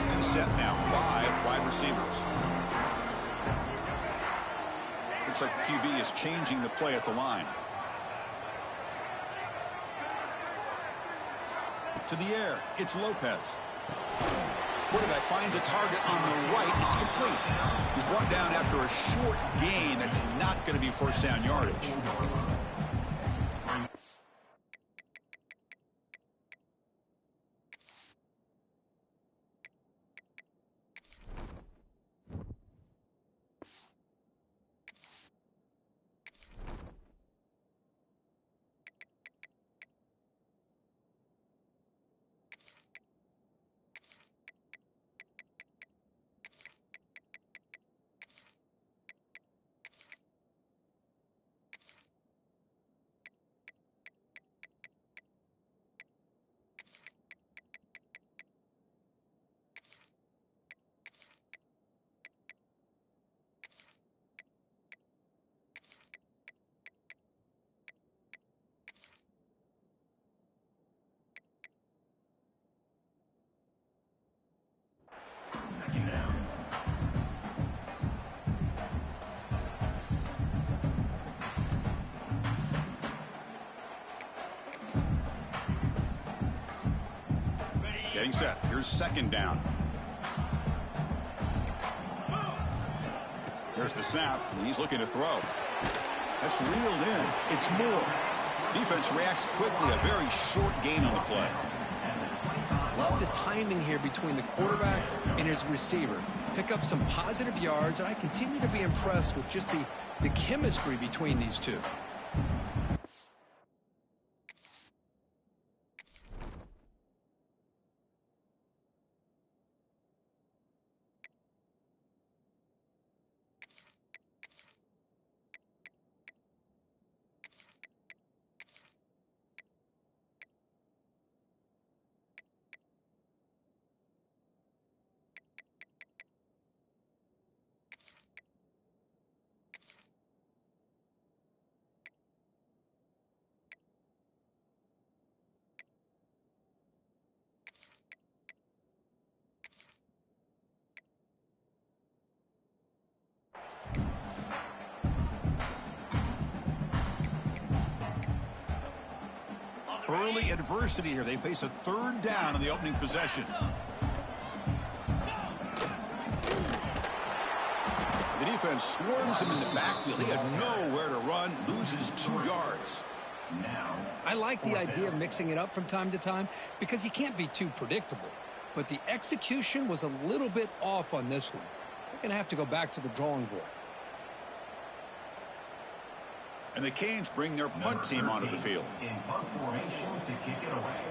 empty set now. 5 wide receivers. Looks like the QB is changing the play at the line. To the air, it's Lopez. Quarterback finds a target on the right. It's complete. He's brought down after a short gain. That's not going to be first down yardage. Getting set. Here's second down. There's the snap. He's looking to throw. That's reeled in. It's Moore. Defense reacts quickly. A very short gain on the play. Love the timing here between the quarterback and his receiver. Pick up some positive yards, and I continue to be impressed with just the chemistry between these two. Early adversity here. They face a third down in the opening possession. The defense swarms him in the backfield. He had nowhere to run, loses 2 yards. I like the idea of mixing it up from time to time because he can't be too predictable. But the execution was a little bit off on this one. We're going to have to go back to the drawing board. And the Canes bring their punt team onto the field. In punt formation to kick it away.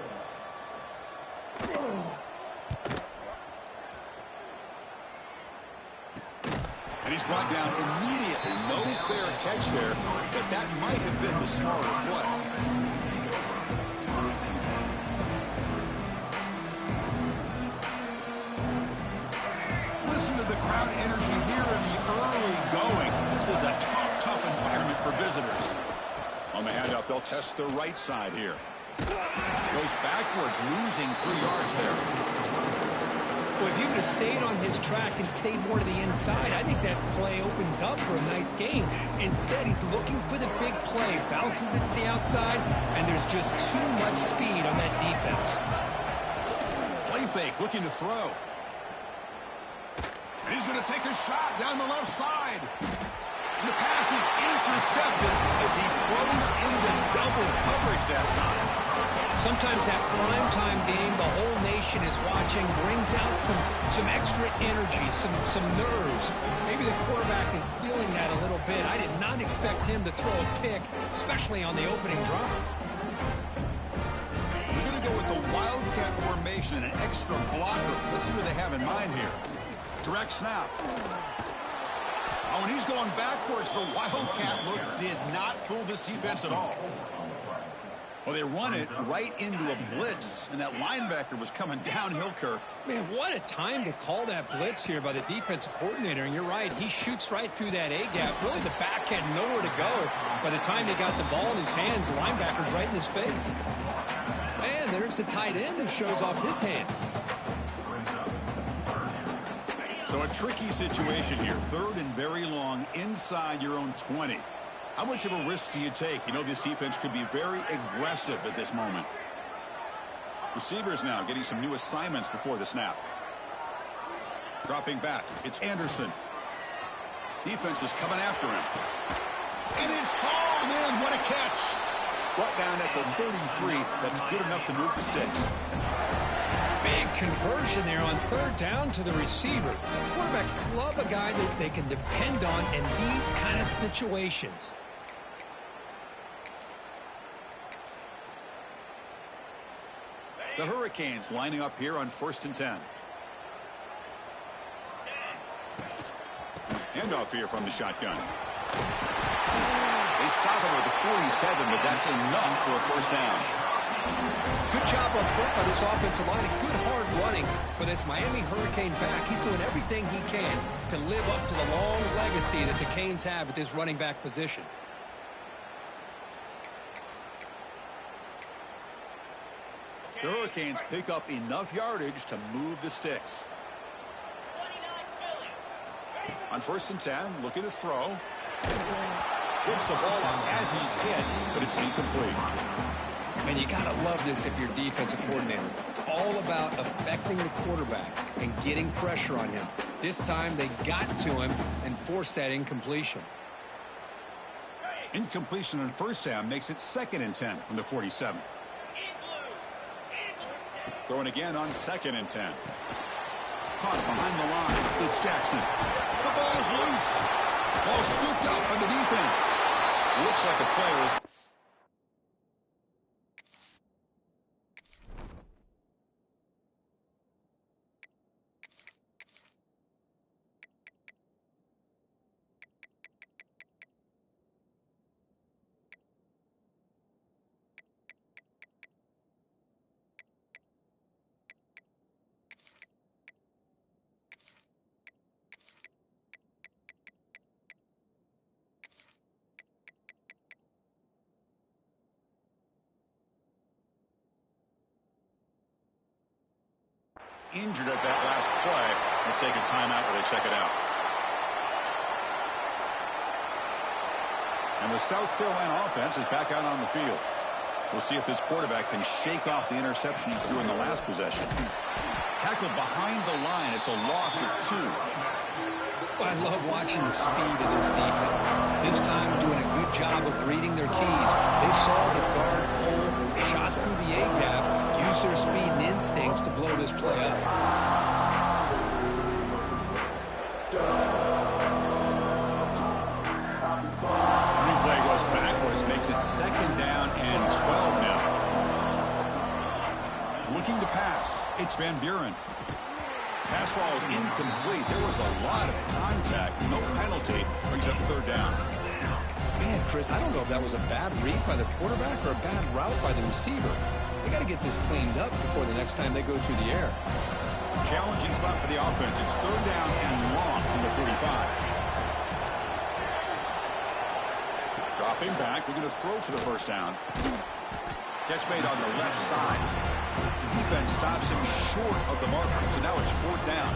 And he's brought down immediately. No fair catch there, but that might have been the smarter play. Listen to the crowd energy here in the early going. This is a tough environment for visitors. On the handoff, they'll test the right side here. Goes backwards, losing 3 yards there. Well, if he would have stayed on his track and stayed more to the inside, I think that play opens up for a nice gain. Instead, he's looking for the big play, bounces it to the outside, and there's just too much speed on that defense. Play fake, looking to throw. And he's going to take a shot down the left side. And the pass is intercepted as he throws into double coverage that time. Sometimes that primetime game, the whole nation is watching, brings out some extra energy, some nerves. Maybe the quarterback is feeling that a little bit. I did not expect him to throw a pick, especially on the opening drive. We're going to go with the Wildcat formation and an extra blocker. Let's see what they have in mind here. Direct snap. Oh, and he's going backwards. The Wildcat look did not fool this defense at all. Well, they run it right into a blitz, and that linebacker was coming downhill, Kirk. Man, what a time to call that blitz here by the defensive coordinator. And you're right, he shoots right through that A-gap. Really, the back had nowhere to go. By the time he got the ball in his hands, the linebacker's right in his face. And there's the tight end who shows off his hands. So a tricky situation here. Third and very long inside your own 20. How much of a risk do you take? You know this defense could be very aggressive at this moment. Receivers now getting some new assignments before the snap. Dropping back. It's Anderson. Defense is coming after him. And it's hauled in. What a catch. Brought down at the 33. That's good enough to move the sticks. Big conversion there on third down to the receiver. Quarterbacks love a guy that they can depend on in these kind of situations. The Hurricanes lining up here on 1st and 10. Handoff here from the shotgun. They stop him with the 47, but that's enough for a first down. Good job up front by this offensive line. Good hard running for this Miami Hurricane back. He's doing everything he can to live up to the long legacy that the Canes have at this running back position. The Hurricanes pick up enough yardage to move the sticks. On 1st and 10, looking to throw. Gets the ball up as he's hit, but it's incomplete. And you got to love this if you're defensive coordinator. It's all about affecting the quarterback and getting pressure on him. This time they got to him and forced that incompletion. Incompletion on first down makes it 2nd and 10 from the 47. Throwing again on 2nd and 10. Caught behind the line. It's Jackson. The ball is loose. Ball scooped up by the defense. Looks like a player is... injured at that last play. They'll take a timeout where they check it out. And the South Carolina offense is back out on the field. We'll see if this quarterback can shake off the interception he threw in the last possession. Tackled behind the line. It's a loss of 2. I love watching the speed of this defense. This time doing a good job of reading their keys. They saw the guard pull, shot through the A-gap, used their speed and instincts to blow this play up. Running play goes backwards, makes it 2nd down and 12 now. Looking to pass. It's Van Buren. Pass falls incomplete. There was a lot of contact. No penalty. Brings up 3rd down. Man, Chris, I don't know if that was a bad read by the quarterback or a bad route by the receiver. They got to get this cleaned up before the next time they go through the air. Challenging spot for the offense. It's 3rd down and long from the 45. Dropping back. They're going to throw for the first down. Catch made on the left side. The defense stops him short of the marker, so now it's 4th down.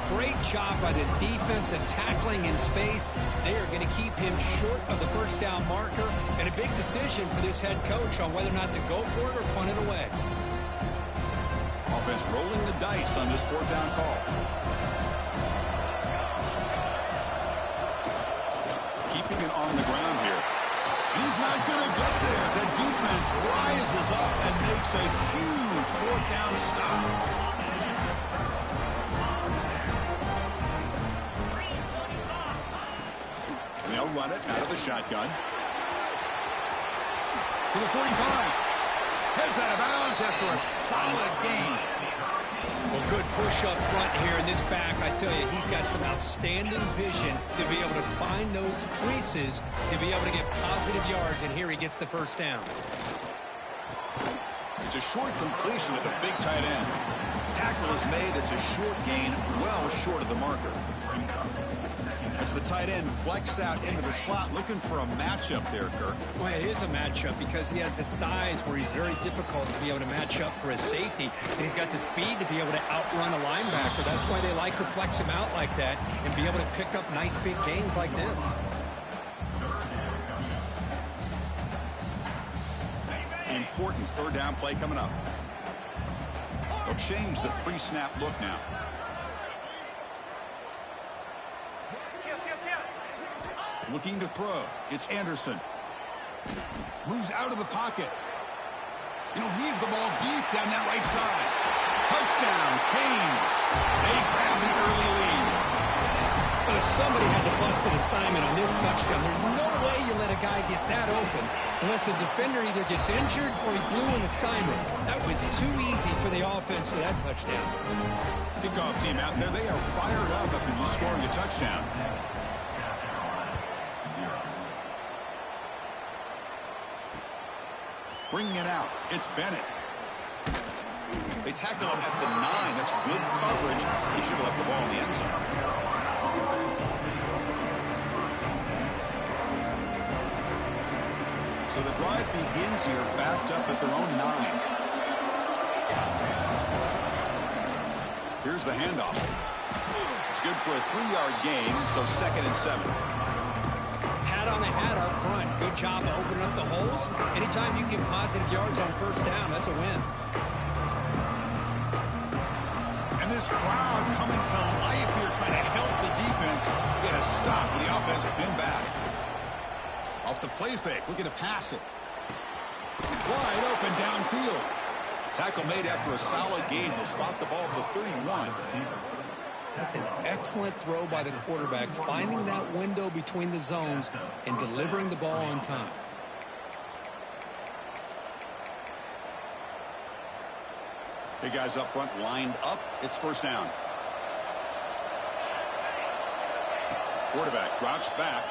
Great job by this defense of tackling in space. They are going to keep him short of the first down marker, and a big decision for this head coach on whether or not to go for it or punt it away. Offense rolling the dice on this 4th down call. Keeping it on the ground here. He's not going to get there. The defense rises up and makes a huge 4th down stop. And they'll run it out of the shotgun. To the 45. Heads out of bounds after a solid gain. Well, good push up front here in this back. I tell you, he's got some outstanding vision to be able to find those creases, to be able to get positive yards, and here he gets the first down. It's a short completion at the big tight end. Tackle is made. It's a short gain, well short of the marker. As the tight end flex out into the slot, looking for a matchup there, Kirk. Well, it is a matchup because he has the size where he's very difficult to be able to match up for his safety, and he's got the speed to be able to outrun a linebacker. That's why they like to flex him out like that and be able to pick up nice big gains like this. Important third down play coming up. They'll change the pre-snap look now. Looking to throw. It's Anderson. Moves out of the pocket. Heaves the ball deep down that right side. Touchdown, Canes. They grab the early lead. Somebody had to bust an assignment on this touchdown. There's no way you let a guy get that open unless the defender either gets injured or he blew an assignment. That was too easy for the offense for that touchdown. Kickoff team out there, they are fired up after just scoring a touchdown. Bringing it out, it's Bennett. They tackle him at the 9. That's good coverage. He should have left the ball in the end zone. So the drive begins here, backed up at their own 9. Here's the handoff. It's good for a 3-yard gain, so 2nd and 7. Hat on a hat up front. Good job of opening up the holes. Anytime you can get positive yards on first down, that's a win. And this crowd coming to life here, trying to help the defense get a stop with the offense pinned back. Off the play fake, looking to pass it. Wide open downfield. Tackle made after a solid gain. Will spot the ball at the 31. That's an excellent throw by the quarterback, finding that window between the zones and delivering the ball on time. Big guys up front lined up. It's first down. Quarterback drops back.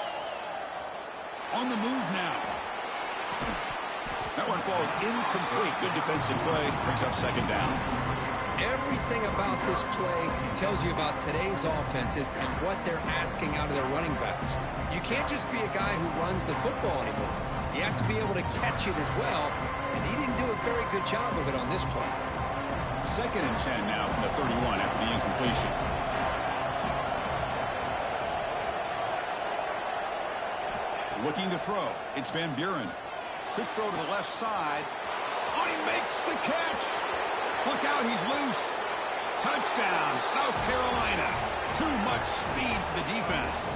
On the move now. That one falls incomplete. Good defensive play. Brings up second down. Everything about this play tells you about today's offenses and what they're asking out of their running backs. You can't just be a guy who runs the football anymore. You have to be able to catch it as well, and he didn't do a very good job of it on this play. 2nd and 10 now from the 31 after the incompletion. Looking to throw. It's Van Buren. Quick throw to the left side. Oh, he makes the catch. Look out, he's loose. Touchdown, South Carolina. Too much speed for the defense.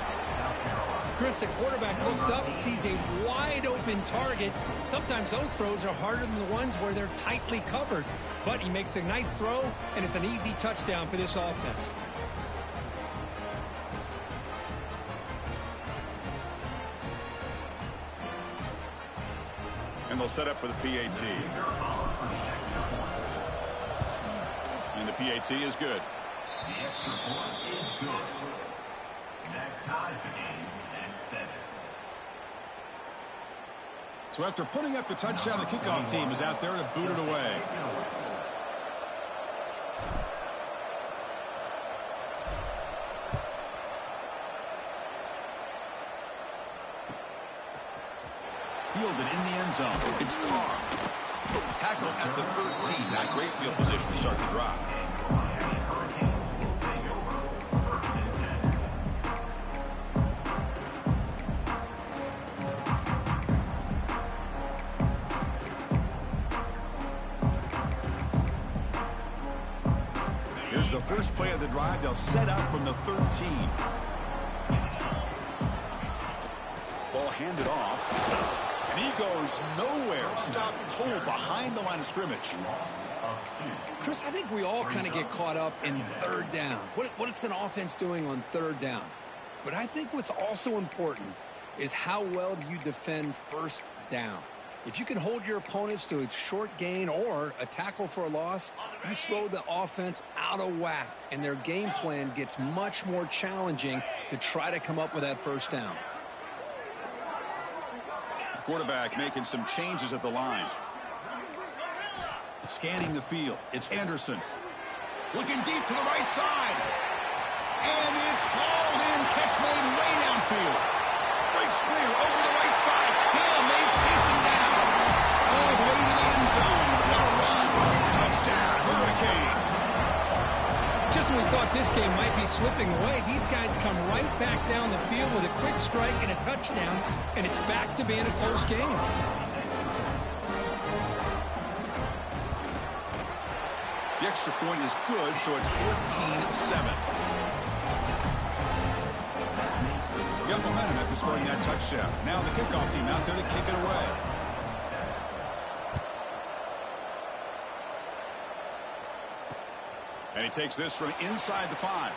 Chris, the quarterback looks up and sees a wide-open target. Sometimes those throws are harder than the ones where they're tightly covered. But he makes a nice throw, and it's an easy touchdown for this offense. And they'll set up for the PAT. And the PAT is good. The extra point is good. That ties the game at 7. So after putting up the touchdown, the kickoff team is out there to boot it away. Fielded in the end zone. It's Carr. Tackle at the 13. Not great field position to start the drive. Here's the first play of the drive. They'll set up from the 13. Ball handed off. And he goes nowhere. Stopped cold behind the line of scrimmage. Chris, I think we all kind of get caught up in third down. What's an offense doing on third down? But I think what's also important is how well do you defend first down. If you can hold your opponents to a short gain or a tackle for a loss, you throw the offense out of whack, and their game plan gets much more challenging to try to come up with that first down. Quarterback making some changes at the line. Scanning the field. It's Anderson. Looking deep to the right side. And it's hauled in. Catch made way downfield. Breaks clear over the right side. Hill may chase him down. All the way to the end zone. What a run. Touchdown, Hurricanes. Just when we thought this game might be slipping away, these guys come right back down the field with a quick strike and a touchdown, and it's back to being a close game. The extra point is good, so it's 14-7. Got momentum after scoring that touchdown. Now the kickoff team out there to kick it away. And he takes this from inside the 5.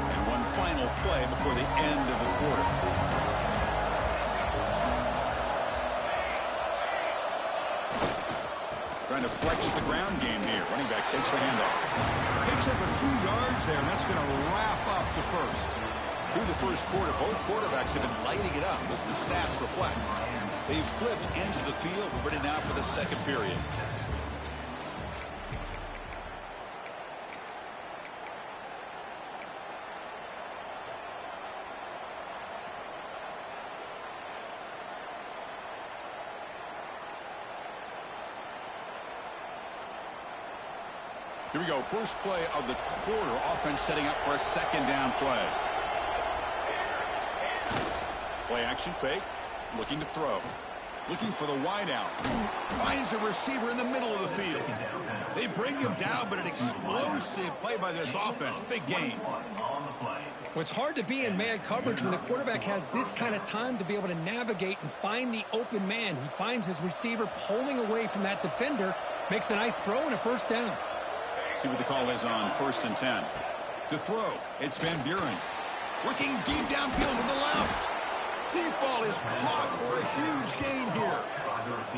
And one final play before the end of the quarter. Trying to flex the ground game here. Running back takes the handoff. Picks up a few yards there, and that's going to wrap up the first. Through the first quarter, both quarterbacks have been lighting it up, as the stats reflect. They've flipped into the field. We're ready now for the second period. Here we go. First play of the quarter. Offense setting up for a second down play. Play action fake. Looking to throw. Looking for the wide out. Finds a receiver in the middle of the field. They bring him down, but an explosive play by this offense. Big gain. Well, it's hard to be in man coverage when the quarterback has this kind of time to be able to navigate and find the open man. He finds his receiver pulling away from that defender. Makes a nice throw and a first down. See what the call is on 1st and 10. To throw, it's Van Buren. Looking deep downfield to the left. Deep ball is caught for a huge gain here.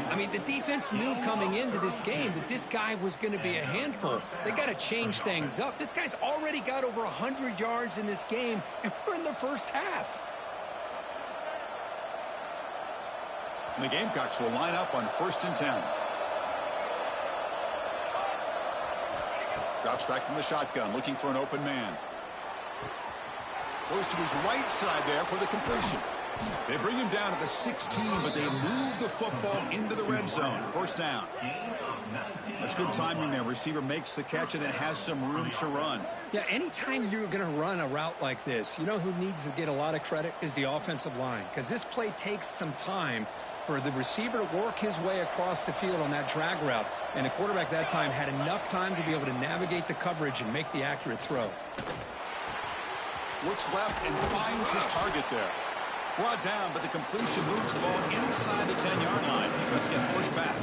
I mean, the defense knew coming into this game that this guy was going to be a handful. They got to change things up. This guy's already got over 100 yards in this game, and we're in the first half. And the Gamecocks will line up on 1st and 10. Drops back from the shotgun, looking for an open man. Goes to his right side there for the completion. They bring him down at the 16, but they move the football into the red zone. First down. That's good timing there. Receiver makes the catch and then has some room to run. Yeah, anytime you're going to run a route like this, you know who needs to get a lot of credit is the offensive line, because this play takes some time for the receiver to work his way across the field on that drag route, and the quarterback that time had enough time to be able to navigate the coverage and make the accurate throw. Looks left and finds his target there. Brought down, but the completion moves the ball inside the 10-yard line. Defense getting pushed back.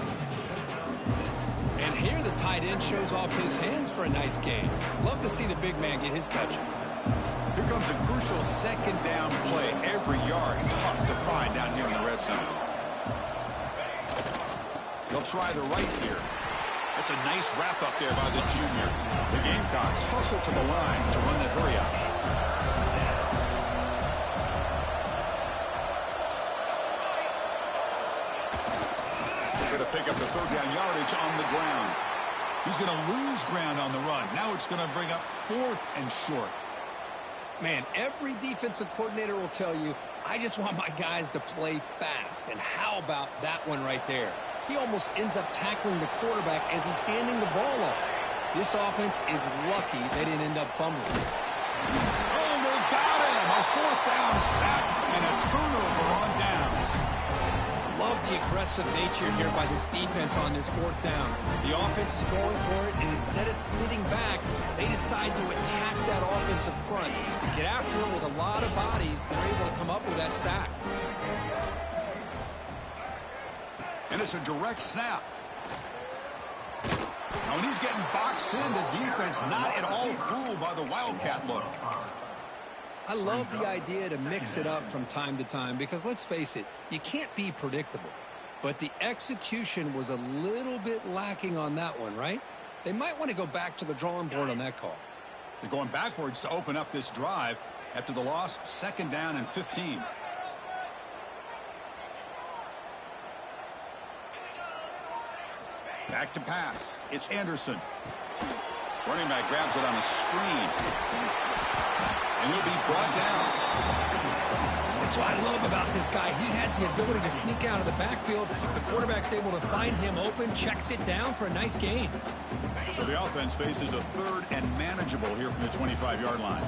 And here the tight end shows off his hands for a nice gain. Love to see the big man get his touches. Here comes a crucial second down play. Every yard tough to find down here in the red zone. They'll try the right here. That's a nice wrap up there by the junior. The Gamecocks hustle to the line to run the hurry up. Try to pick up the third down yardage on the ground. He's going to lose ground on the run. Now it's going to bring up 4th and short. Man, every defensive coordinator will tell you, I just want my guys to play fast. And how about that one right there? He almost ends up tackling the quarterback as he's handing the ball off. This offense is lucky they didn't end up fumbling. Oh, they've got him. A 4th down sack and a turnover on downs. Love the aggressive nature here by this defense on this 4th down. The offense is going for it, and instead of sitting back, they decide to attack that offensive front. Get after it with a lot of bodies. They're able to come up with that sack. And it's a direct snap. Now, when he's getting boxed in, the defense not at all fooled by the Wildcat look. I love the idea to mix it up from time to time because, let's face it, you can't be predictable. But the execution was a little bit lacking on that one, right? They might want to go back to the drawing board on that call. They're going backwards to open up this drive. After the loss, 2nd down and 15. Back to pass. It's Anderson. Running back grabs it on a screen. And he'll be brought down. That's what I love about this guy. He has the ability to sneak out of the backfield. The quarterback's able to find him open, checks it down for a nice gain. So the offense faces a 3rd and manageable here from the 25-yard line.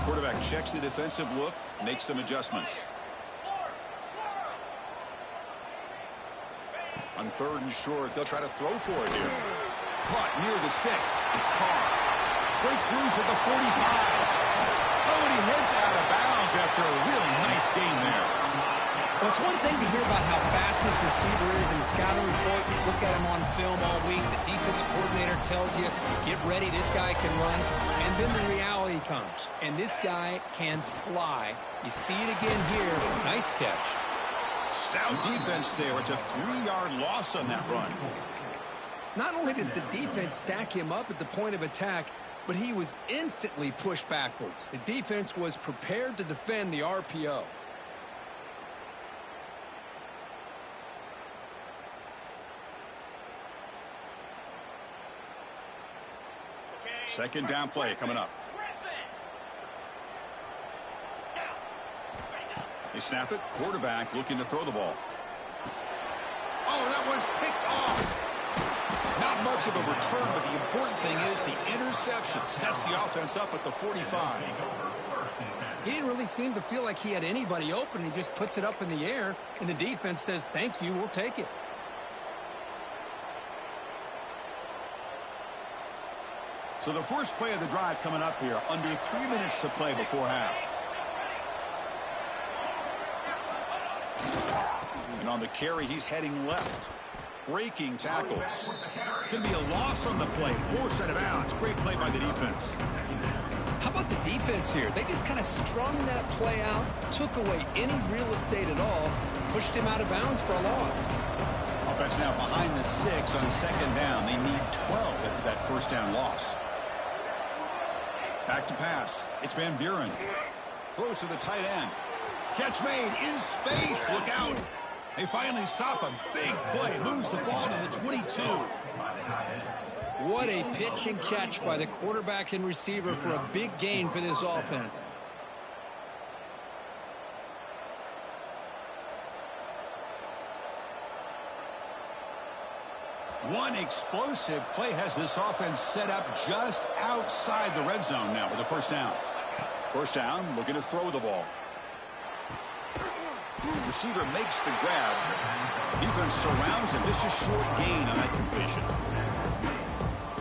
Quarterback checks the defensive look, makes some adjustments. On 3rd and short, they'll try to throw for it here. Caught near the sticks. It's Carr. Breaks loose at the 45. Oh, and he heads out of bounds after a really nice game there. Well, it's one thing to hear about how fast this receiver is in the scouting report. You look at him on film all week. The defense coordinator tells you, get ready, this guy can run. And then the reality comes. And this guy can fly. You see it again here. Nice catch. Stout defense there. It's a 3-yard loss on that run. Not only does the defense stack him up at the point of attack, but he was instantly pushed backwards. The defense was prepared to defend the RPO. Second down play coming up. They snap it. Quarterback looking to throw the ball. Oh, that one's picked off. Not much of a return, but the important thing is the interception sets the offense up at the 45. He didn't really seem to feel like he had anybody open. He just puts it up in the air, and the defense says, thank you, we'll take it. So the first play of the drive coming up here, under 3 minutes to play before half. And on the carry, he's heading left. Breaking tackles. It's going to be a loss on the play. Forced out of bounds. Great play by the defense. How about the defense here? They just kind of strung that play out, took away any real estate at all, pushed him out of bounds for a loss. Offense now behind the 6 on 2nd down. They need 12 after that first down loss. Back to pass. It's Van Buren. Throws to the tight end. Catch made in space. Look out. They finally stop a big play. Moves the ball to the 22. What a pitch and catch by the quarterback and receiver for a big gain for this offense. One explosive play has this offense set up just outside the red zone now with a first down. First down, looking to throw the ball. Receiver makes the grab. Defense surrounds him. Just a short gain on that completion.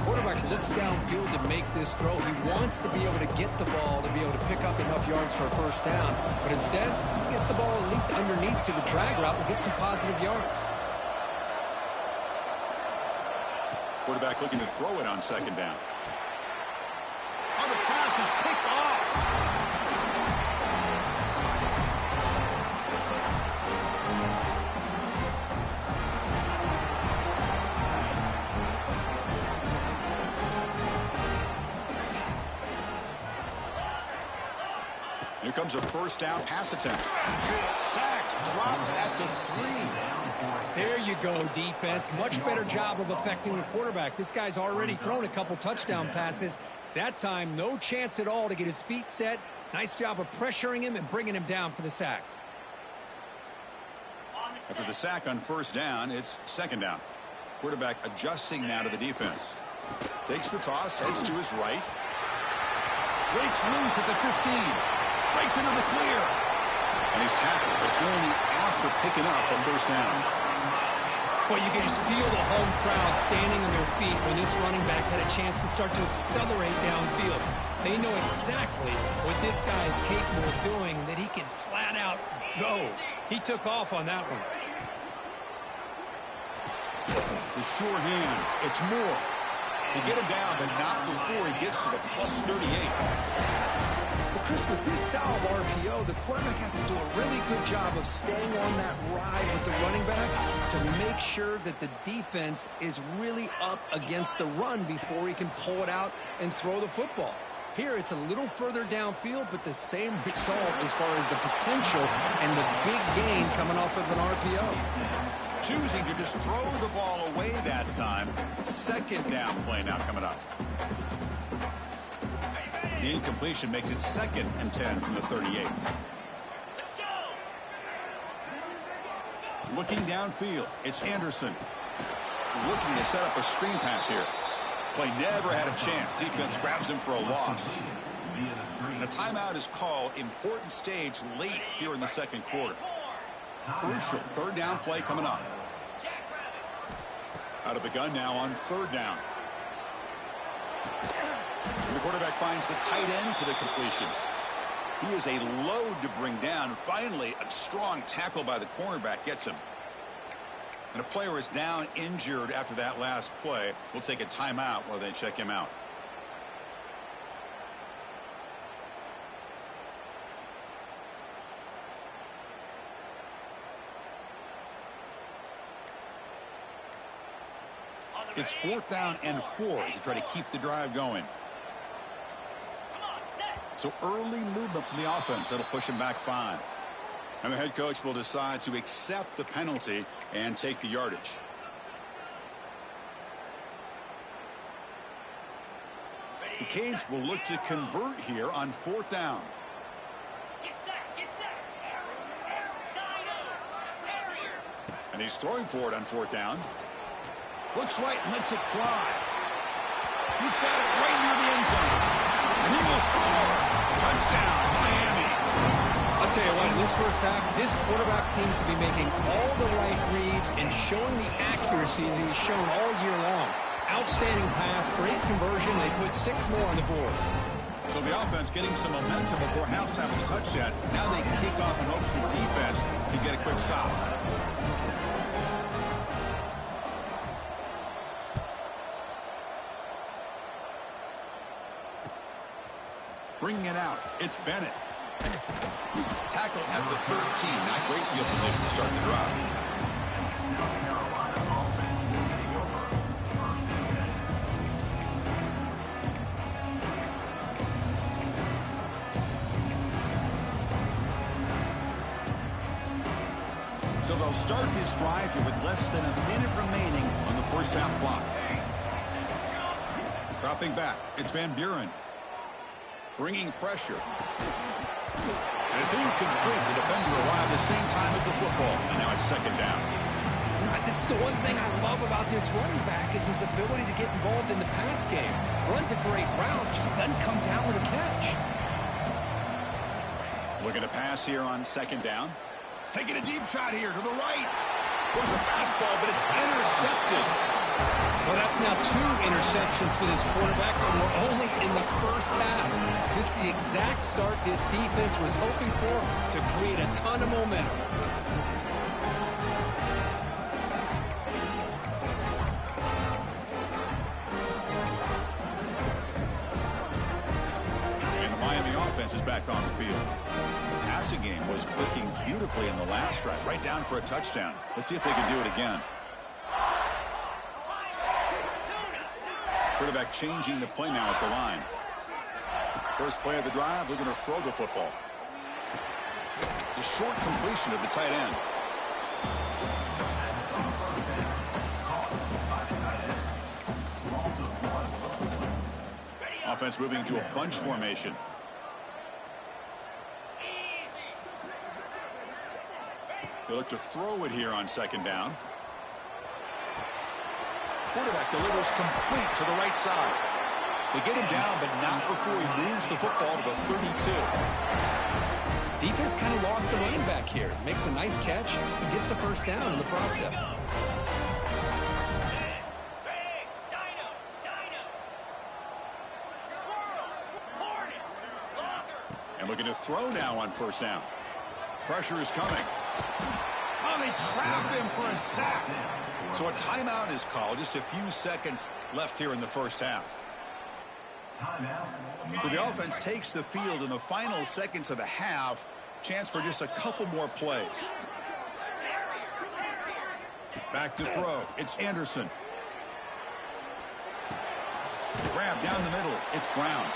Quarterback looks downfield to make this throw. He wants to be able to get the ball to be able to pick up enough yards for a first down. But instead, he gets the ball at least underneath to the drag route and gets some positive yards. Quarterback looking to throw it on 2nd down. Oh, the pass is picked off. Here comes a first down pass attempt. Sacked, dropped at the 3. There you go, defense. Much better job of affecting the quarterback. This guy's already thrown a couple touchdown passes. That time, no chance at all to get his feet set. Nice job of pressuring him and bringing him down for the sack. After the sack on first down, it's 2nd down. Quarterback adjusting now to the defense. Takes the toss, heads to his right. Breaks loose at the 15. Breaks into the clear. And he's tackled, but only after picking up the first down. Well, you can just feel the home crowd standing on their feet when this running back had a chance to start to accelerate downfield. They know exactly what this guy is capable of doing and that he can flat out go. He took off on that one. The sure hands. It's Moore. They get him down, but not before he gets to the plus 38. Well, Chris, with this style of RPO, the quarterback has to do a really good job of staying on that ride with the running back to make sure that the defense is really up against the run before he can pull it out and throw the football. Here it's a little further downfield, but the same result as far as the potential and the big gain coming off of an RPO. Choosing to just throw the ball away that time. Second down play now coming up. The incompletion makes it 2nd and 10 from the 38. Looking downfield, it's Anderson. Looking to set up a screen pass here. Play never had a chance. Defense grabs him for a loss. And a timeout is called. Important stage late here in the second quarter. Crucial 3rd down play coming up. Out of the gun now on 3rd down. And the quarterback finds the tight end for the completion. He is a load to bring down. Finally, a strong tackle by the cornerback gets him. And a player is down injured after that last play. We'll take a timeout while they check him out. It's 4th down and 4 as you try to keep the drive going. So early movement from the offense. That'll push him back 5. And the head coach will decide to accept the penalty and take the yardage. The Canes will look to convert here on 4th down. And he's throwing for it on 4th down. Looks right and lets it fly. He's got it right near the end zone. And he will score. Touchdown, Miami. I'll tell you what, in this first half, this quarterback seems to be making all the right reads and showing the accuracy that he's shown all year long. Outstanding pass, great conversion. They put 6 more on the board. So the offense getting some momentum before halftime with a touchdown. Now they kick off in hopes the defense can get a quick stop. Bringing it out, it's Bennett. Tackle at the 13. Not great field position to start the drive. So they'll start this drive here with less than a minute remaining on the first half clock. Dropping back, it's Van Buren. Bringing pressure. And it's incomplete. The defender arrived at the same time as the football. And now it's 2nd down. This is the one thing I love about this running back is his ability to get involved in the pass game. Runs a great route, just doesn't come down with a catch. Looking to pass here on 2nd down. Taking a deep shot here to the right. Goes a fastball, but it's intercepted. Well, that's now 2 interceptions for this quarterback, and we're only in the first half. This is the exact start this defense was hoping for to create a ton of momentum. And the Miami offense is back on the field. The passing game was clicking beautifully in the last drive, right down for a touchdown. Let's see if they can do it again. Quarterback changing the play now at the line. First play of the drive, they're going to throw the football. The short completion of the tight end. Offense moving to a bunch formation. They look to throw it here on 2nd down. Quarterback delivers complete to the right side. They get him down, but not before he moves the football to the 32. Defense kind of lost a running back here. Makes a nice catch and gets the first down in the process. And looking to throw now on 1st down. Pressure is coming. Oh, they trap him for a sack. So a timeout is called. Just a few seconds left here in the first half. So the offense takes the field in the final seconds of the half. Chance for just a couple more plays. Back to throw. It's Anderson. Grab down the middle. It's Brown.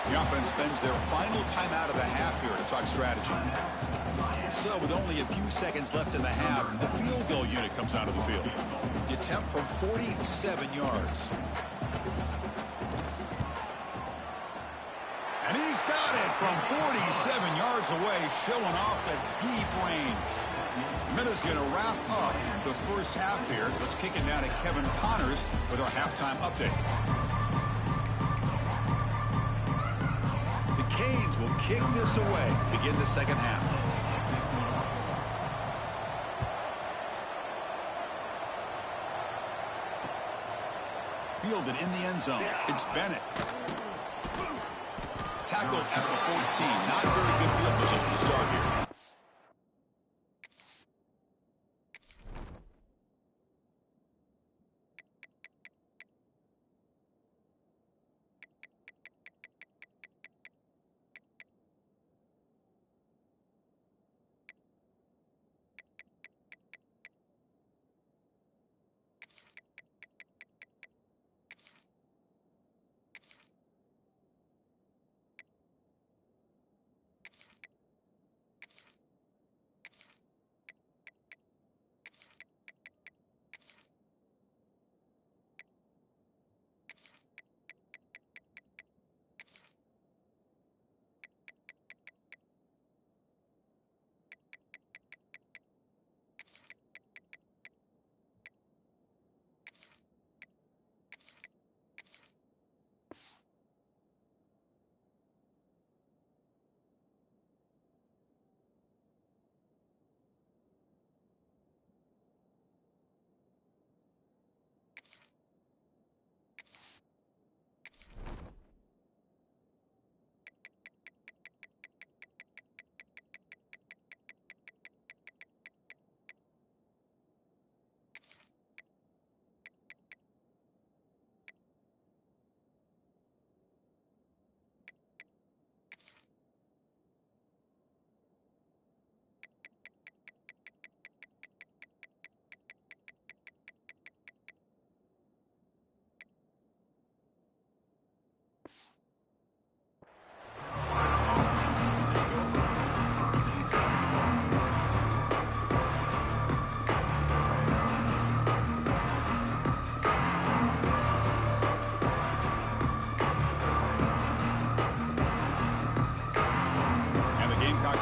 The offense spends their final timeout of the half here to talk strategy. So with only a few seconds left in the half, the field goal unit comes out of the field. The attempt from 47 yards. And he's got it from 47 yards away, showing off the deep range. Minutes going to wrap up the first half here. Let's kick it down to Kevin Connors with our halftime update. The Canes will kick this away to begin the second half. Fielded in the end zone. It's Bennett. Tackled at the 14. Not very good field position to start here.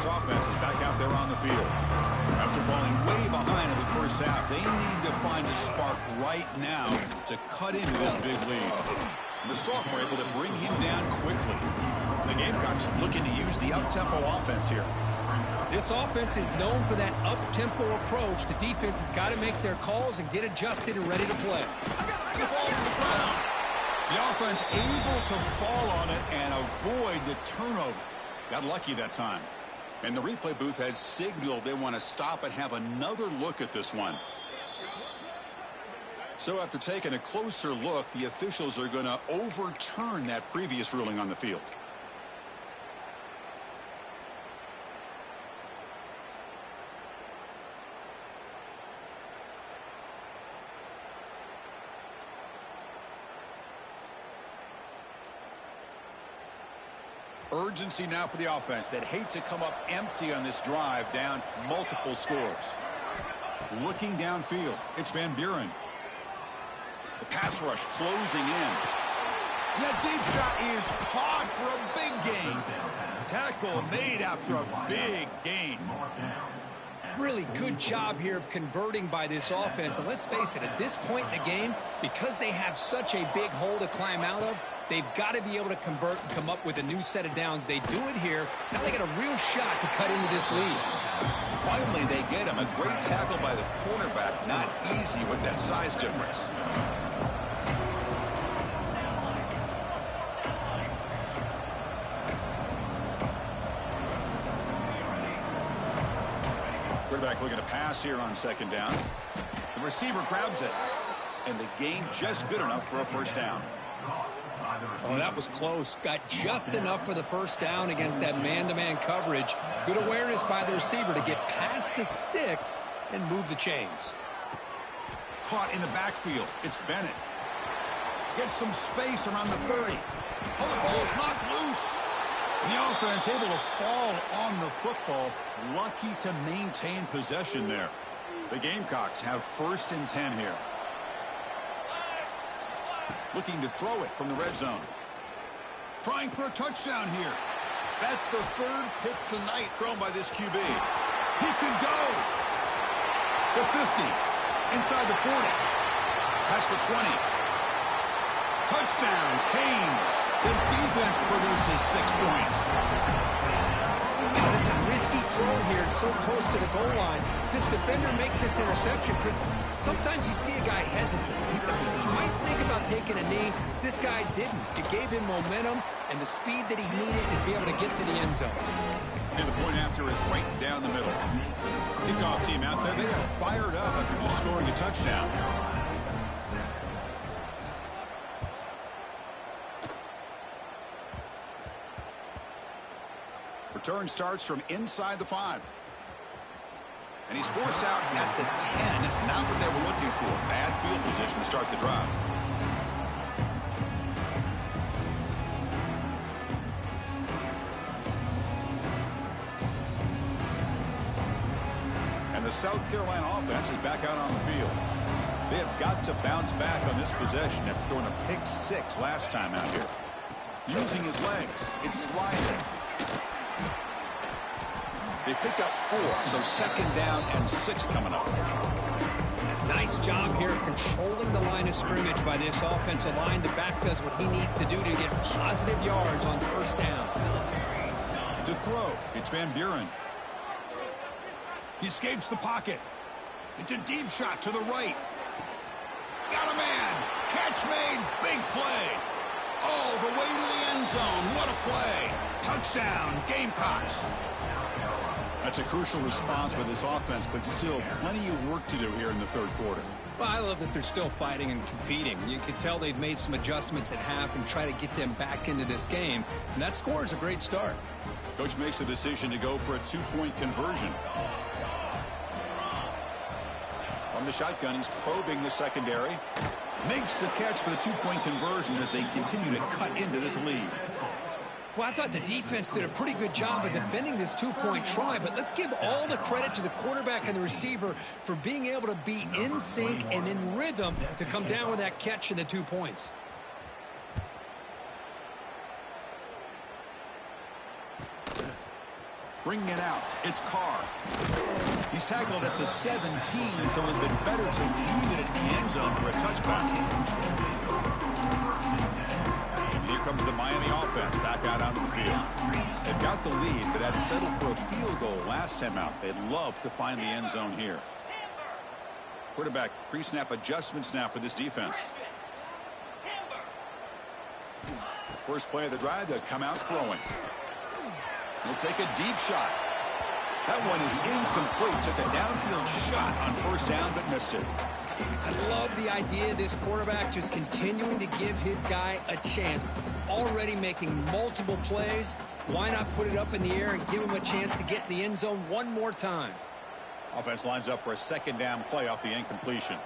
Offense is back out there on the field. After falling way behind in the first half, they need to find a spark right now to cut into this big lead. The Sophomore able to bring him down quickly. The Gamecocks looking to use the up-tempo offense here. This offense is known for that up-tempo approach. The defense has got to make their calls and get adjusted and ready to play. The ball to the ground. The offense able to fall on it and avoid the turnover. Got lucky that time. And the replay booth has signaled they want to stop and have another look at this one. So after taking a closer look, the officials are going to overturn that previous ruling on the field. Urgency now for the offense that hate to come up empty on this drive, down multiple scores. Looking downfield, it's Van Buren. The pass rush closing in. And that deep shot is caught for a big gain. Tackle made after a big gain. Really good job here of converting by this offense. And let's face it, at this point in the game, because they have such a big hole to climb out of, they've got to be able to convert and come up with a new set of downs. They do it here. Now they get a real shot to cut into this lead. Finally, they get him. A great tackle by the cornerback. Not easy with that size difference. Quarterback looking to pass here on second down. The receiver grabs it. And the gain just good enough for a first down. Oh, that was close. Got just enough for the first down against that man-to-man coverage. Good awareness by the receiver to get past the sticks and move the chains. Caught in the backfield. It's Bennett. Gets some space around the 30. Oh, the ball's knocked loose. The offense able to fall on the football. Lucky to maintain possession there. The Gamecocks have 1st and 10 here. Looking to throw it from the red zone. Trying for a touchdown here. That's the 3rd pick tonight thrown by this QB. He could go. The 50. Inside the 40. Past the 20. Touchdown, Canes. The defense produces 6 points. That is a risky throw here, so close to the goal line. This defender makes this interception, Chris. Sometimes you see a guy hesitant. He might think about taking a knee. This guy didn't. It gave him momentum and the speed that he needed to be able to get to the end zone. And the point after is right down the middle. Kickoff team out there, they are fired up after just scoring a touchdown. Return starts from inside the 5. And he's forced out at the 10. Not what they were looking for. Bad field position to start the drive. And the South Carolina offense is back out on the field. They have got to bounce back on this possession after throwing a pick 6 last time out here. Using his legs. It's sliding. They picked up 4, so 2nd down and 6 coming up. Nice job here of controlling the line of scrimmage by this offensive line. The back does what he needs to do to get positive yards on 1st down. To throw, it's Van Buren. He escapes the pocket. It's a deep shot to the right. Got a man. Catch made. Big play. All the way to the end zone. What a play. Touchdown, Gamecocks. That's a crucial response by this offense, but still plenty of work to do here in the 3rd quarter. Well, I love that they're still fighting and competing. You can tell they've made some adjustments at half and try to get them back into this game. And that score is a great start. Coach makes the decision to go for a 2-point conversion. On the shotgun, he's probing the secondary. Makes the catch for the 2-point conversion as they continue to cut into this lead. Well, I thought the defense did a pretty good job of defending this 2-point try, but let's give all the credit to the quarterback and the receiver for being able to be in sync and in rhythm to come down with that catch and the 2 points. Bringing it out, it's Carr. He's tackled at the 17, so it would have been better to leave it in the end zone for a touchback. Here comes the Miami offense back out onto the field. They've got the lead, but had to settle for a field goal last time out. They'd love to find the end zone here. Quarterback pre-snap adjustments now for this defense. First play of the drive, they'll come out throwing. He'll take a deep shot. That one is incomplete. Took a downfield shot on 1st down, but missed it. I love the idea of this quarterback just continuing to give his guy a chance. Already making multiple plays. Why not put it up in the air and give him a chance to get in the end zone one more time? Offense lines up for a 2nd down play off the incompletion.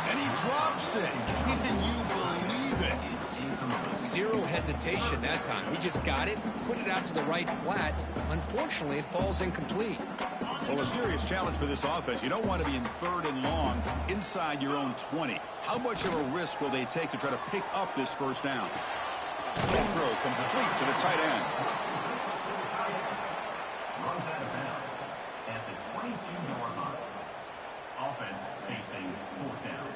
And he drops it. Can you believe it? Zero hesitation that time. He just got it, put it out to the right flat. Unfortunately, it falls incomplete. Well, a serious challenge for this offense. You don't want to be in 3rd and long inside your own 20. How much of a risk will they take to try to pick up this 1st down? Full throw complete to the tight end. Runs out of bounds at the 22-yard line. Offense facing 4th down.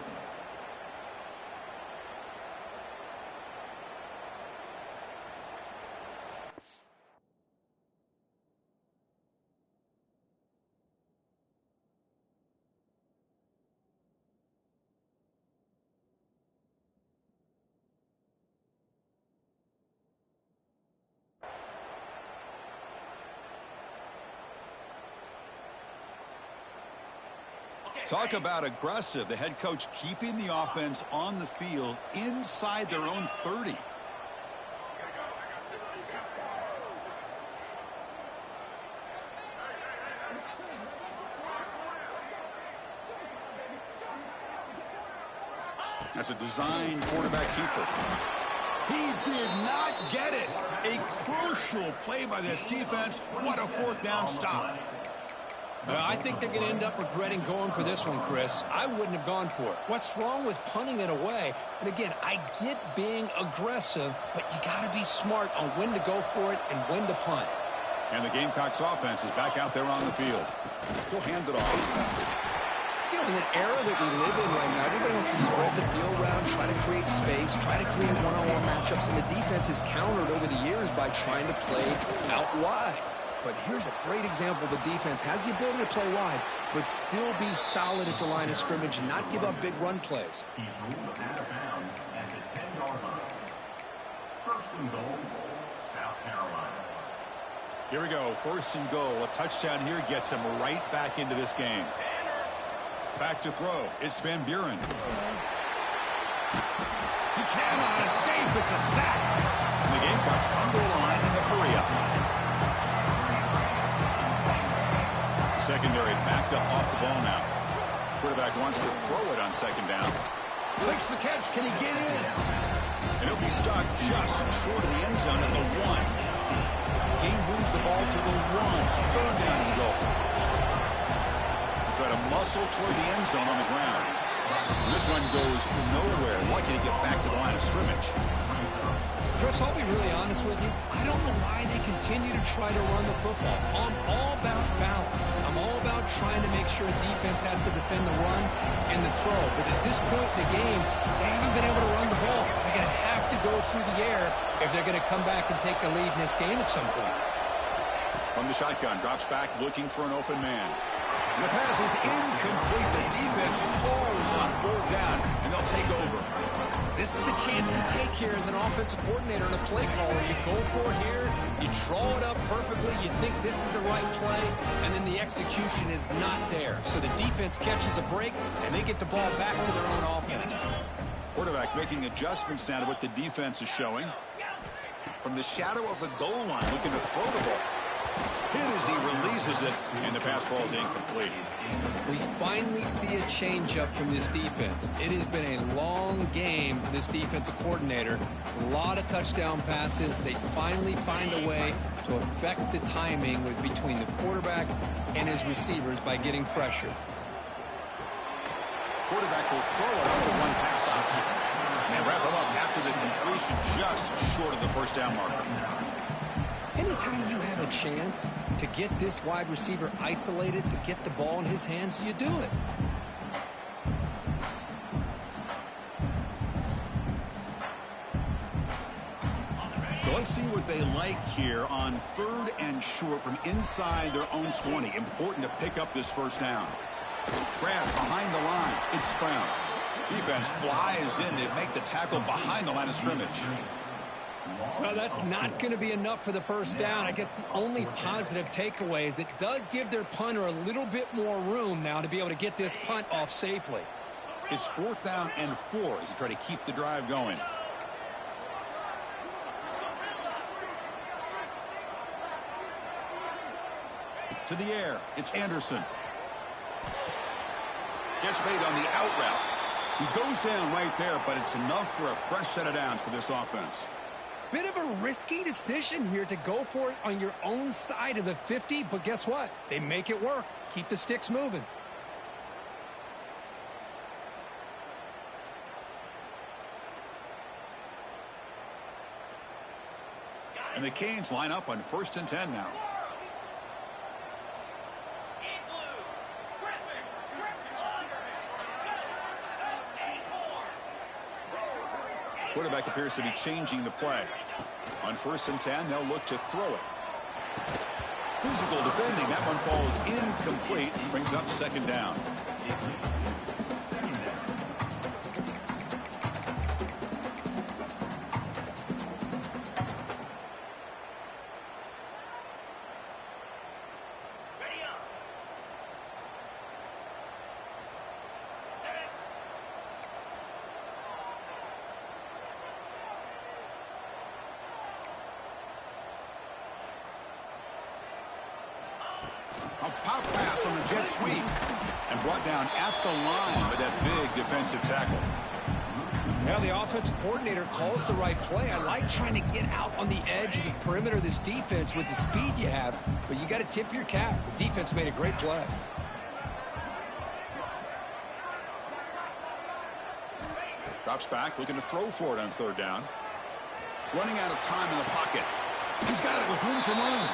Talk about aggressive. The head coach keeping the offense on the field inside their own 30. That's a design quarterback keeper. He did not get it. A crucial play by this defense. What a fourth down stop. I think they're going to end up regretting going for this one, Chris. I wouldn't have gone for it. What's wrong with punting it away? And again, I get being aggressive, but you got to be smart on when to go for it and when to punt. And the Gamecocks offense is back out there on the field. He'll hand it off. You know, in the era that we live in right now, everybody wants to spread the field around, try to create space, try to create one-on-one matchups, and the defense has countered over the years by trying to play out wide. But here's a great example. The defense has the ability to play wide, but still be solid at the line of scrimmage and not give up big run plays. He's ruled out of bounds at the 10-yard line. First and goal, South Carolina. Here we go. First and goal. A touchdown here gets him right back into this game. Back to throw. It's Van Buren. He cannot escape. It's a sack. And the Gamecocks come to the line in a hurry-up. Secondary backed up off the ball now. Quarterback wants to throw it on second down. Makes the catch. Can he get in? And he'll be stuck just short of the end zone at the 1. He moves the ball to the 1. Third down and goal. Try to muscle toward the end zone on the ground. This one goes nowhere. Lucky to get back to the line of scrimmage. Chris, I'll be really honest with you. I don't know why they continue to try to run the football. I'm all about balance. I'm all about trying to make sure defense has to defend the run and the throw. But at this point in the game, they haven't been able to run the ball. They're going to have to go through the air if they're going to come back and take the lead in this game at some point. From the shotgun, drops back looking for an open man. The pass is incomplete. The defense holds on fourth down, and they'll take over. This is the chance you take here as an offensive coordinator and a play caller. You go for it here, you draw it up perfectly, you think this is the right play, and then the execution is not there. So the defense catches a break, and they get the ball back to their own offense. Quarterback making adjustments now to what the defense is showing. From the shadow of the goal line, looking to throw the ball. Hit as he releases it, and the pass ball is incomplete. We finally see a changeup from this defense. It has been a long game for this defensive coordinator. A lot of touchdown passes. They finally find a way to affect the timing between the quarterback and his receivers by getting pressure. Quarterback will throw it up to one pass option. And wrap him up after the completion just short of the first down marker. Anytime you have a chance to get this wide receiver isolated, to get the ball in his hands, you do it. So let's see what they like here on third and short from inside their own 20. Important to pick up this first down. Grab behind the line. It's Brown. Defense flies in to make the tackle behind the line of scrimmage. Well, that's not going to be enough for the first down. I guess the only positive takeaway is it does give their punter a little bit more room now to be able to get this punt off safely. It's fourth down and 4 as you try to keep the drive going. To the air, it's Anderson. Catch made on the out route. He goes down right there, but it's enough for a fresh set of downs for this offense. Bit of a risky decision here to go for it on your own side of the 50, but guess what? They make it work. Keep the sticks moving. And the Canes line up on 1st and 10 now. Quarterback appears to be changing the play. On 1st and 10, they'll look to throw it. Physical defending. That one falls incomplete. Brings up second down. A pop pass on the jet sweep and brought down at the line with that big defensive tackle. Now the offensive coordinator calls the right play. I like trying to get out on the edge of the perimeter of this defense with the speed you have, but you got to tip your cap. The defense made a great play. Drops back, looking to throw for it on third down. Running out of time in the pocket. He's got it with room to run.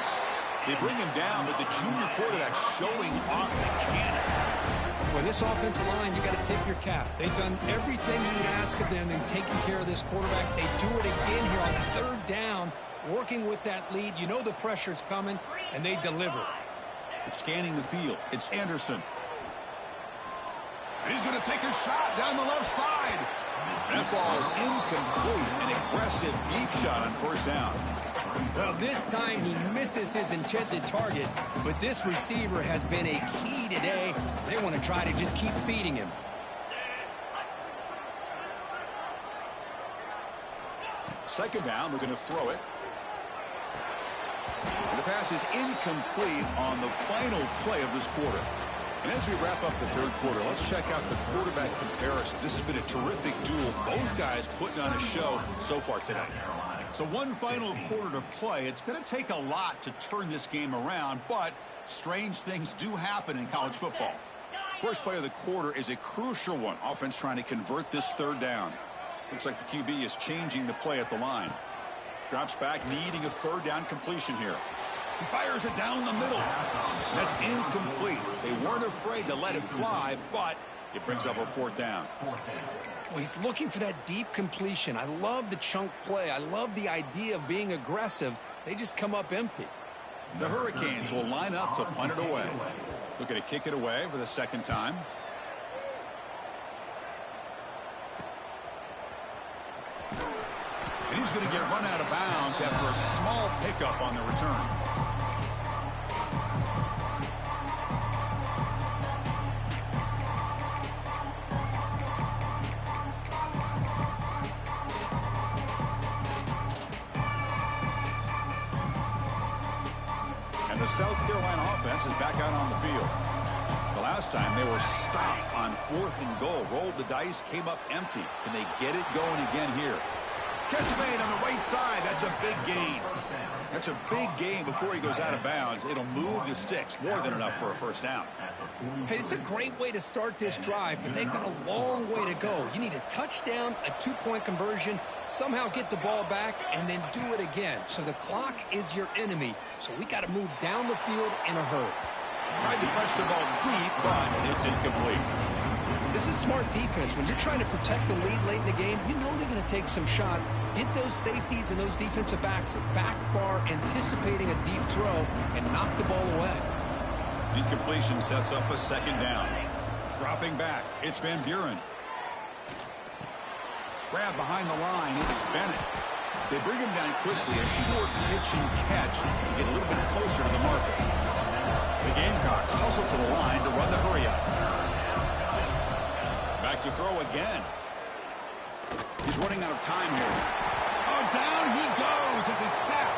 They bring him down, but the junior quarterback showing off the cannon. With this offensive line, you got to tip your cap. They've done everything you would ask of them in taking care of this quarterback. They do it again here on third down, working with that lead. You know the pressure's coming, and they deliver. Scanning the field, it's Anderson. And he's going to take a shot down the left side. That ball is incomplete. An aggressive deep shot on first down. Well, this time he misses his intended target, but this receiver has been a key today. They want to try to just keep feeding him. Second down, we're going to throw it. The pass is incomplete on the final play of this quarter. And as we wrap up the third quarter, let's check out the quarterback comparison. This has been a terrific duel. Both guys putting on a show so far today. So one final quarter to play. It's going to take a lot to turn this game around, but strange things do happen in college football. First play of the quarter is a crucial one. Offense trying to convert this third down. Looks like the QB is changing the play at the line. Drops back, needing a third down completion here. He fires it down the middle. That's incomplete. They weren't afraid to let it fly, but it brings up a fourth down. Well, he's looking for that deep completion. I love the chunk play. I love the idea of being aggressive. They just come up empty. The Hurricanes will line up to punt it away. Looking to kick it away for the second time. And he's going to get run out of bounds after a small pickup on the return. The South Carolina offense is back out on the field. The last time they were stopped on 4th and goal. Rolled the dice, came up empty. Can they get it going again here? Catch made on the right side. That's a big gain. That's a big gain before he goes out of bounds. It'll move the sticks. More than enough for a first down. Hey, it's a great way to start this drive, but they've got a long way to go. You need a touchdown, a 2-point conversion, somehow get the ball back, and then do it again. So the clock is your enemy. So we got to move down the field in a hurry. Tried to press the ball deep, but it's incomplete. This is smart defense. When you're trying to protect the lead late in the game, you know they're going to take some shots. Get those safeties and those defensive backs back far, anticipating a deep throw, and knock the ball away. Incompletion sets up a second down. Dropping back, it's Van Buren. Grab behind the line, it's Bennett. They bring him down quickly, a short pitch and catch to get a little bit closer to the marker. The Gamecocks hustle to the line to run the hurry up. Back to throw again. He's running out of time here. Oh, down he goes. It's a sack.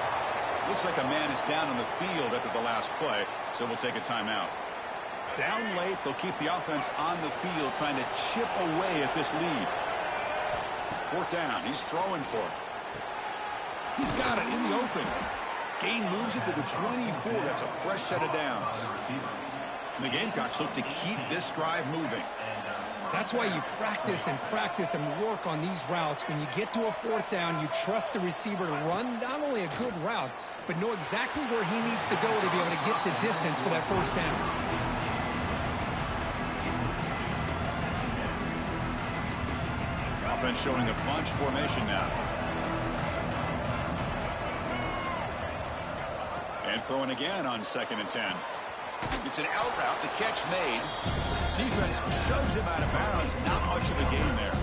Looks like a man is down on the field after the last play, so we'll take a timeout. Down late, they'll keep the offense on the field trying to chip away at this lead. Fourth down, he's throwing for it. He's got it in the open. Gain moves it to the 24. That's a fresh set of downs. And the Gamecocks look to keep this drive moving. That's why you practice and work on these routes. When you get to a fourth down, you trust the receiver to run not only a good route, but know exactly where he needs to go to be able to get the distance for that first down. Offense showing a bunch formation now. And throwing again on 2nd and 10. It's an out route, the catch made. Defense shoves him out of bounds. Not much of a gain there.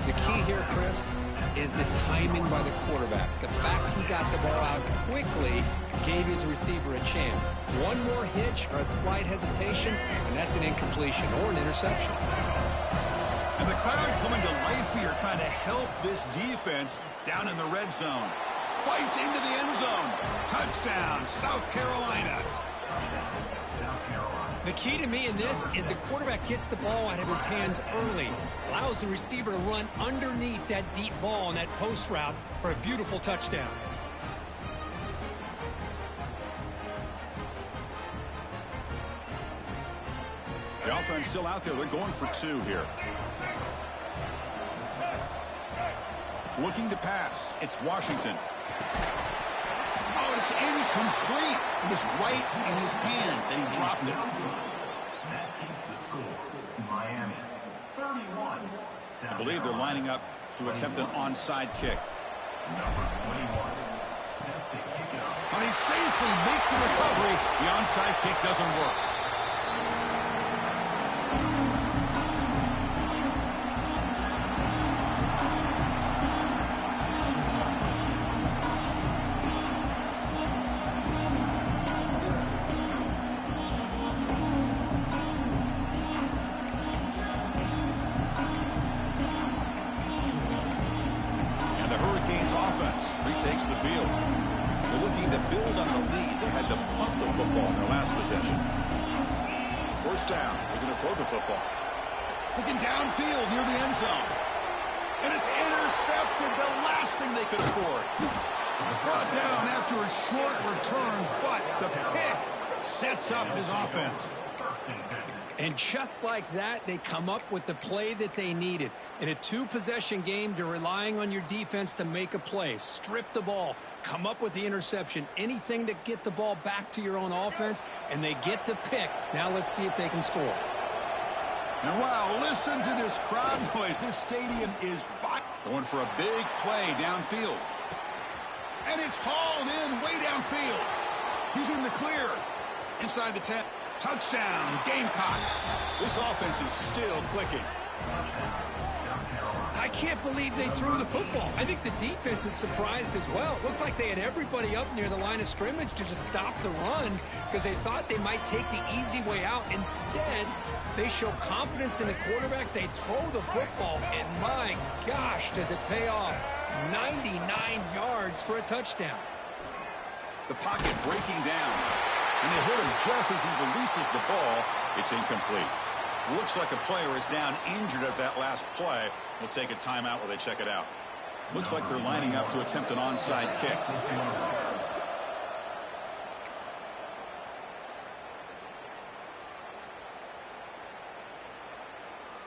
The key here, Chris, is the timing by the quarterback. The fact he got the ball out quickly gave his receiver a chance. One more hitch or a slight hesitation, and that's an incompletion or an interception. And the crowd coming to life here, trying to help this defense down in the red zone. Fights into the end zone. Touchdown, South Carolina. The key to me in this is the quarterback gets the ball out of his hands early, allows the receiver to run underneath that deep ball and that post route for a beautiful touchdown. The offense still out there. They're going for 2 here. Looking to pass. It's Washington. Oh, it's incomplete. It was right in his hands, and he dropped it. That keeps the score. Miami, 31. I believe they're lining up to attempt an onside kick. Number 21, set to kick it off. And he safely makes the recovery. The onside kick doesn't work. Takes the field. They're looking to build on the lead. They had to punt the football in their last possession. First down. They're going to throw the football. Looking downfield near the end zone. And it's intercepted. The last thing they could afford. Brought down after a short return, but the pick sets up his offense. And just like that, they come up with the play that they needed. In a 2-possession game, you're relying on your defense to make a play. Strip the ball. Come up with the interception. Anything to get the ball back to your own offense, and they get to pick. Now let's see if they can score. And wow, listen to this crowd noise. This stadium is fire. Going for a big play downfield. And it's hauled in way downfield. He's in the clear. Inside the 10. Touchdown, Gamecocks. This offense is still clicking. I can't believe they threw the football. I think the defense is surprised as well. It looked like they had everybody up near the line of scrimmage to just stop the run because they thought they might take the easy way out. Instead, they show confidence in the quarterback. They throw the football, and my gosh, does it pay off. 99 yards for a touchdown. The pocket breaking down. And they hit him just as he releases the ball. It's incomplete. Looks like a player is down injured at that last play. We'll take a timeout while they check it out. Looks like they're lining up to attempt an onside kick.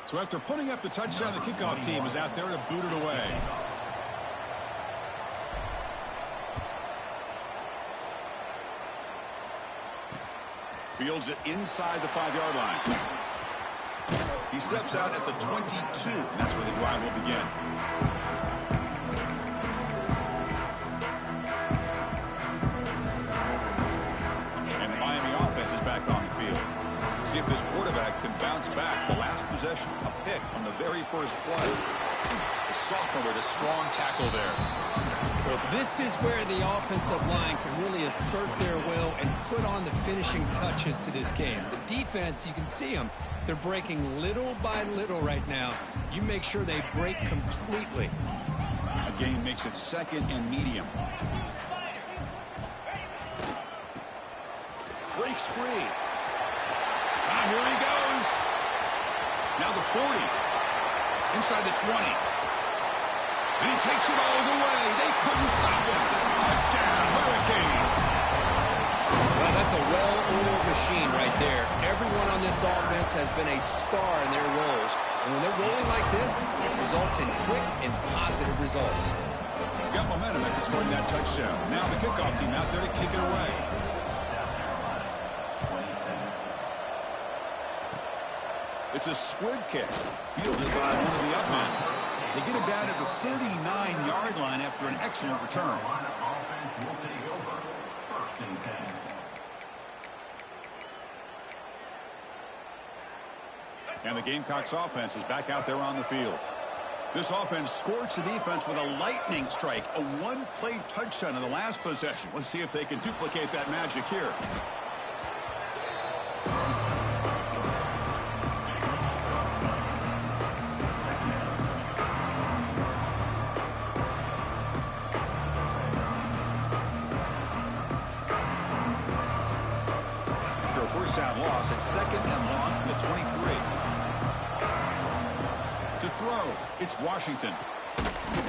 So after putting up the touchdown, the kickoff team is out there to boot it away. Fields it inside the 5-yard line. He steps out at the 22. That's where the drive will begin. And the Miami offense is back on the field. See if this quarterback can bounce back. The last possession, a pick on the very first play. The sophomore with a strong tackle there. Well, this is where the offensive line can really assert their will and put on the finishing touches to this game. The defense, you can see them. They're breaking little by little right now. You make sure they break completely. A gain makes it 2nd and medium. Breaks free. Ah, here he goes. Now the 40. Inside the 20. And he takes it all the way. They couldn't stop him. Touchdown, Hurricanes. Well, that's a well-oiled machine right there. Everyone on this offense has been a star in their roles. And when they're rolling like this, it results in quick and positive results. Got momentum after scoring that touchdown. Now the kickoff team out there to kick it away. It's a squib kick. Fielded by one of the up men. They get it down at the 39-yard line after an excellent return. Offense will take over. 1st and 10. And the Gamecocks offense is back out there on the field. This offense scorched the defense with a lightning strike, a one-play touchdown in the last possession. Let's see if they can duplicate that magic here. first down loss at 2nd and long at 23. To throw, it's Washington.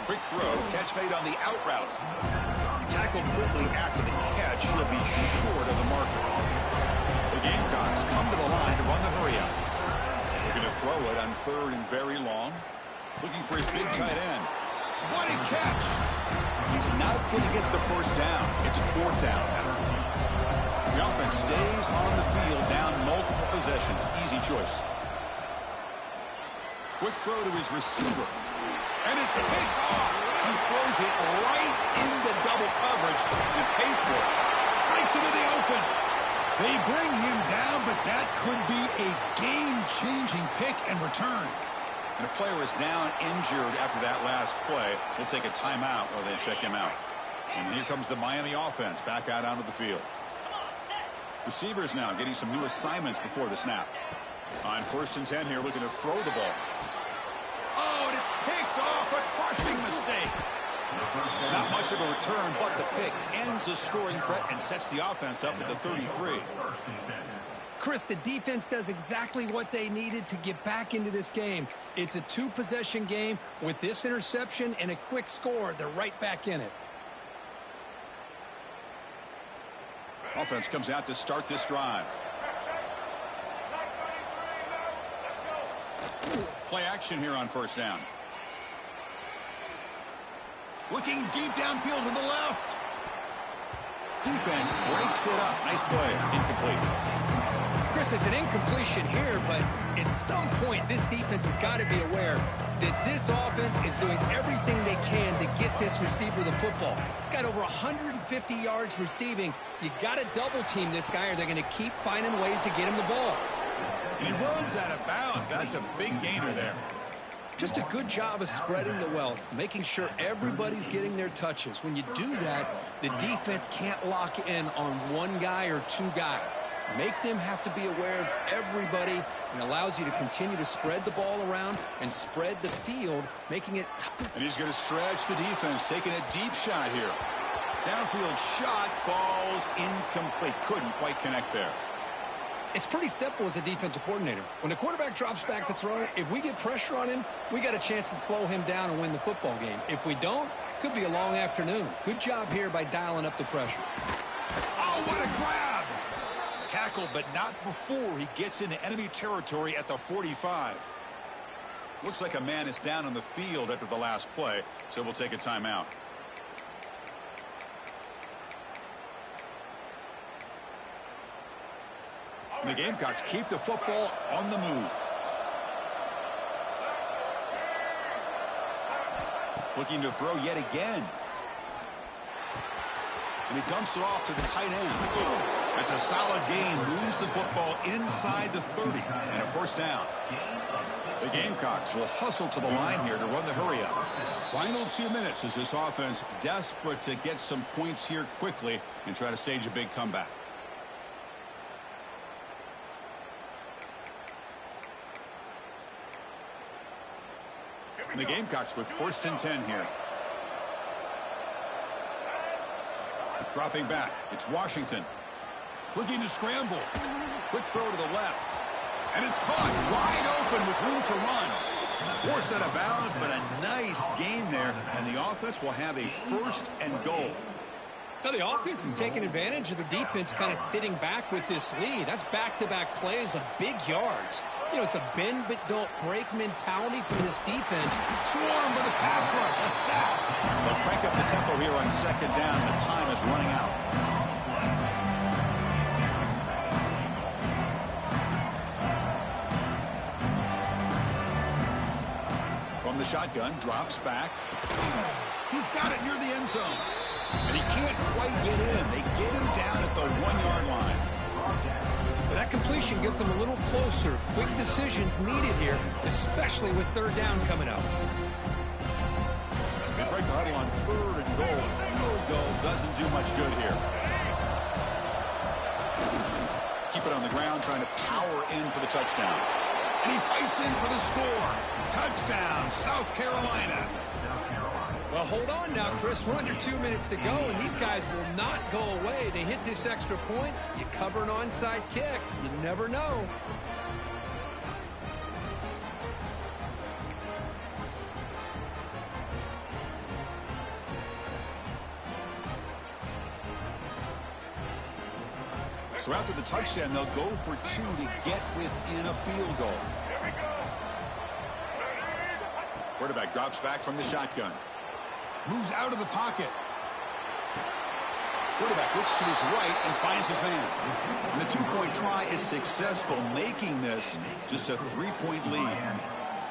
Quick throw, catch made on the out route. Tackled quickly after the catch. He'll be short of the marker. The Gamecocks come to the line to run the hurry up. They're going to throw it on 3rd and very long. Looking for his big tight end. What a catch! He's not going to get the first down. It's 4th down now. The offense stays on the field down multiple possessions. Easy choice. Quick throw to his receiver. And it's picked off. He throws it right into double coverage and pays for it. Breaks into the open. They bring him down, but that could be a game-changing pick and return. And a player is down injured after that last play. They'll take a timeout while they check him out. And here comes the Miami offense back out onto the field. Receivers now getting some new assignments before the snap. On 1st and 10 here, looking to throw the ball. Oh, and it's picked off. A crushing mistake. Not much of a return, but the pick ends the scoring threat and sets the offense up at the 33. Chris, the defense does exactly what they needed to get back into this game. It's a 2-possession game. With this interception and a quick score, they're right back in it. Offense comes out to start this drive. Play action here on 1st down. Looking deep downfield to the left. Defense breaks it up. Nice play. Incomplete. Chris, it's an incompletion here, but at some point, this defense has got to be aware that this offense is doing everything they can to get this receiver the football. He's got over 150 yards receiving. You got to double team this guy, or they're going to keep finding ways to get him the ball. And he runs out of bounds. That's a big gainer there. Just a good job of spreading the wealth, making sure everybody's getting their touches. When you do that, the defense can't lock in on one guy or 2 guys. Make them have to be aware of everybody, and allows you to continue to spread the ball around and spread the field, making it tough. And he's going to stretch the defense, taking a deep shot here. Downfield shot falls incomplete. Couldn't quite connect there. It's pretty simple as a defensive coordinator. When the quarterback drops back to throw, if we get pressure on him, we got a chance to slow him down and win the football game. If we don't, could be a long afternoon. Good job here by dialing up the pressure. Oh, what a grab! Tackle, but not before he gets into enemy territory at the 45. Looks like a man is down on the field after the last play, so we'll take a timeout. And the Gamecocks keep the football on the move. Looking to throw yet again. And he dumps it off to the tight end. That's a solid gain. Moves the football inside the 30. And a 1st down. The Gamecocks will hustle to the line here to run the hurry up. Final 2 minutes as this offense desperate to get some points here quickly and try to stage a big comeback. And the Gamecocks with 1st and 10 here. Dropping back, it's Washington. Looking to scramble. Quick throw to the left. And it's caught wide open with room to run. Forced out of bounds, but a nice gain there. And the offense will have a 1st and goal. Now, the offense is taking advantage of the defense kind of sitting back with this lead. That's back-to-back plays of big yards. You know, it's a bend but don't break mentality from this defense. Swarm with a pass rush, a sack. They'll crank up the tempo here on 2nd down. The time is running out. From the shotgun, drops back. He's got it near the end zone. And he can't quite get in. They get him down at the 1-yard line. That completion gets them a little closer. Quick decisions needed here, especially with 3rd down coming up. They break the huddle on 3rd and goal. Field goal doesn't do much good here. Keep it on the ground, trying to power in for the touchdown. And he fights in for the score. Touchdown, South Carolina. Well, hold on now, Chris. We're under 2 minutes to go, and these guys will not go away. They hit this extra point. You cover an onside kick. You never know. So after the touchdown, they'll go for 2 to get within a field goal. Quarterback drops back from the shotgun. Moves out of the pocket. Quarterback looks to his right and finds his man. And the 2-point try is successful, making this just a 3-point lead.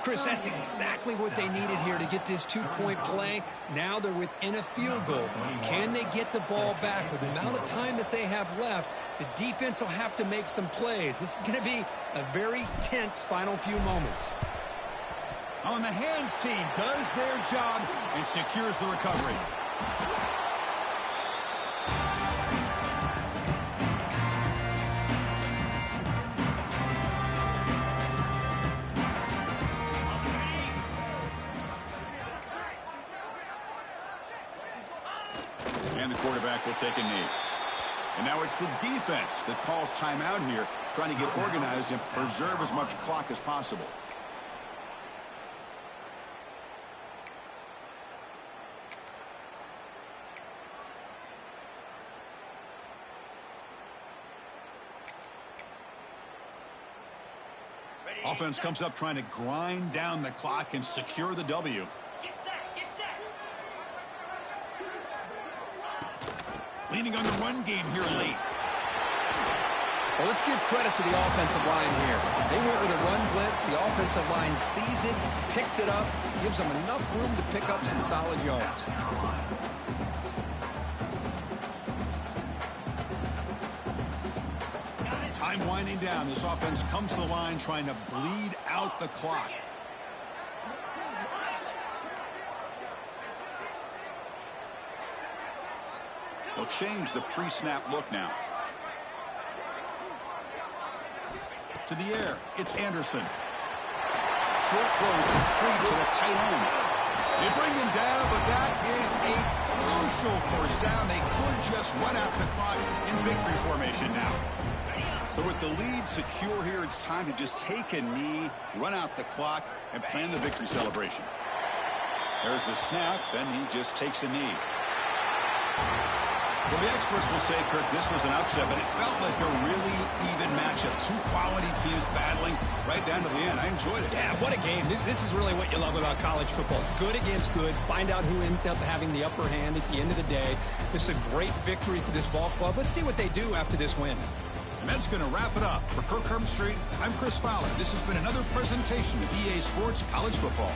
Chris, that's exactly what they needed here to get this 2-point play. Now they're within a field goal. Can they get the ball back? With the amount of time that they have left, the defense will have to make some plays. This is going to be a very tense final few moments. On the hands team does their job and secures the recovery. And the quarterback will take a knee. And now it's the defense that calls timeout here, trying to get organized and preserve as much clock as possible. Offense comes up trying to grind down the clock and secure the W. Get set, get set. Leaning on the run game here late. Well, let's give credit to the offensive line here. They went with a run blitz. The offensive line sees it, picks it up, gives them enough room to pick up some solid yards. Time winding down. This offense comes to the line trying to bleed out the clock. They'll change the pre-snap look now. To the air, it's Anderson. Short throw complete to the tight end. They bring him down, but that is a crucial first down. They could just run out the clock in victory formation now. So with the lead secure here, it's time to just take a knee, run out the clock, and plan the victory celebration. There's the snap, then he just takes a knee. Well, the experts will say, Kirk, this was an upset, but it felt like a really even matchup. 2 quality teams battling right down to the end. I enjoyed it. Yeah, what a game. This is really what you love about college football. Good against good. Find out who ends up having the upper hand at the end of the day. This is a great victory for this ball club. Let's see what they do after this win. And that's going to wrap it up. For Kirk Herbstreit, I'm Chris Fowler. This has been another presentation of EA Sports College Football.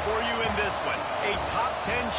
for you in this one. A top 10